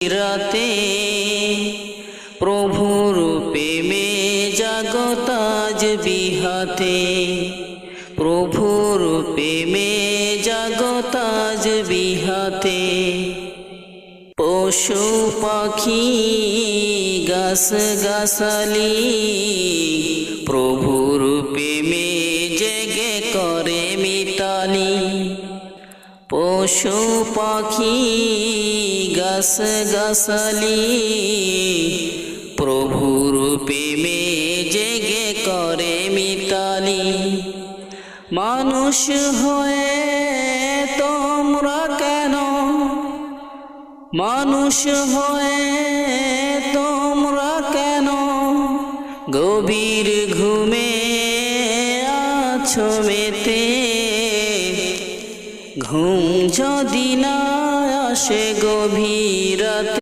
রাতে প্রভুর প্রেমে জাগতাজ বিহাতে, প্রভুর প্রেমে জাগতাজ বিহাতে। পশু পাখি গাছ গাছালি প্রভুর প্রেমে জেগে করে মিতালি। পশু পাখি গাছ গাছালি প্রভুর প্রেমে জেগে করে মিতালি। মানুষ হয়ে তোমরা কেন, মানুষ হয়ে তোমরা কেন গভীর ঘুমে আছো মেতে? ঘুম যদি না আসে গভীর রাতে।